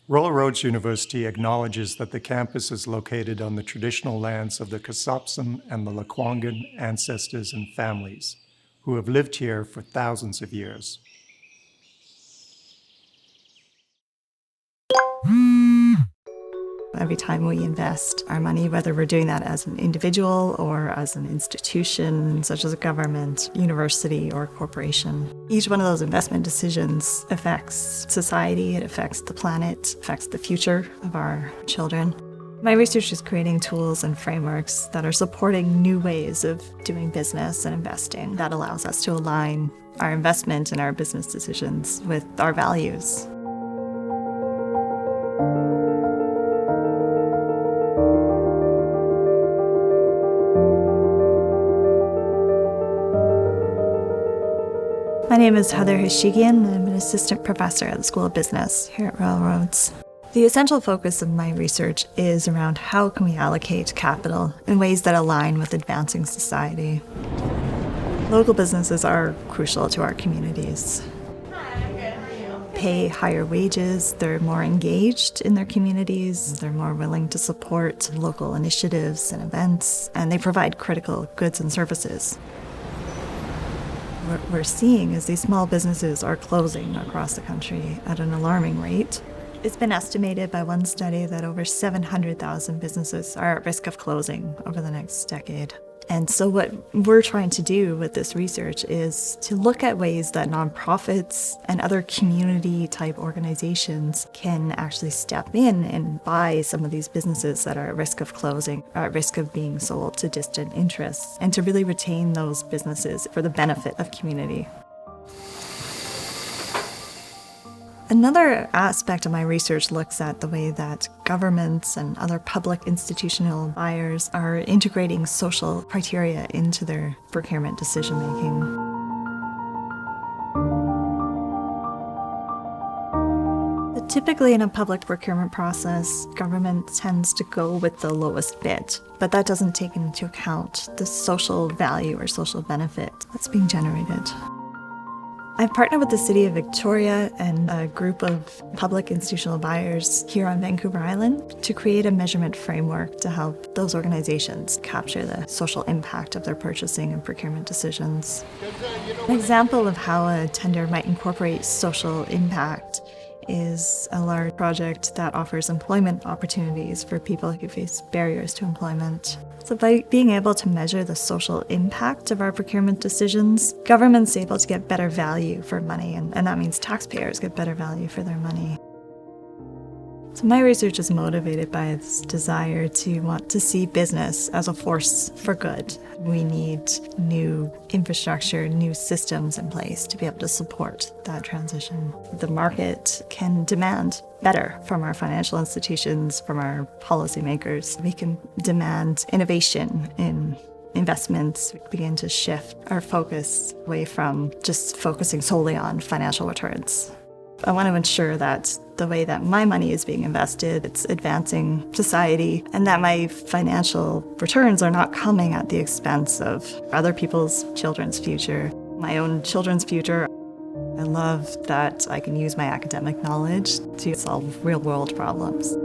Royal Roads University acknowledges that the campus is located on the traditional lands of the Kasapsan and the Lekwungen ancestors and families, who have lived here for thousands of years. Every time we invest our money, whether we're doing that as an individual or as an institution, such as a government, university, or corporation, each one of those investment decisions affects society, it affects the planet, affects the future of our children. My research is creating tools and frameworks that are supporting new ways of doing business and investing that allows us to align our investment and our business decisions with our values. My name is Heather Hachigian. I'm an assistant professor at the School of Business here at Royal Roads. The essential focus of my research is around how can we allocate capital in ways that align with advancing society. Local businesses are crucial to our communities. Pay higher wages, they're more engaged in their communities, they're more willing to support local initiatives and events, and they provide critical goods and services. What we're seeing is these small businesses are closing across the country at an alarming rate. It's been estimated by one study that over 700,000 businesses are at risk of closing over the next decade. And so what we're trying to do with this research is to look at ways that nonprofits and other community-type organizations can actually step in and buy some of these businesses that are at risk of closing, are at risk of being sold to distant interests, and to really retain those businesses for the benefit of community. Another aspect of my research looks at the way that governments and other public institutional buyers are integrating social criteria into their procurement decision-making. Typically in a public procurement process, government tends to go with the lowest bid, but that doesn't take into account the social value or social benefit that's being generated. I've partnered with the City of Victoria and a group of public institutional buyers here on Vancouver Island to create a measurement framework to help those organizations capture the social impact of their purchasing and procurement decisions. An example of how a tender might incorporate social impact is a large project that offers employment opportunities for people who face barriers to employment. So by being able to measure the social impact of our procurement decisions, government's able to get better value for money, and that means taxpayers get better value for their money. So my research is motivated by this desire to want to see business as a force for good. We need new infrastructure, new systems in place to be able to support that transition. The market can demand better from our financial institutions, from our policymakers. We can demand innovation in investments. We begin to shift our focus away from just focusing solely on financial returns. I want to ensure that the way that my money is being invested, it's advancing society, and that my financial returns are not coming at the expense of other people's children's future, my own children's future. I love that I can use my academic knowledge to solve real-world problems.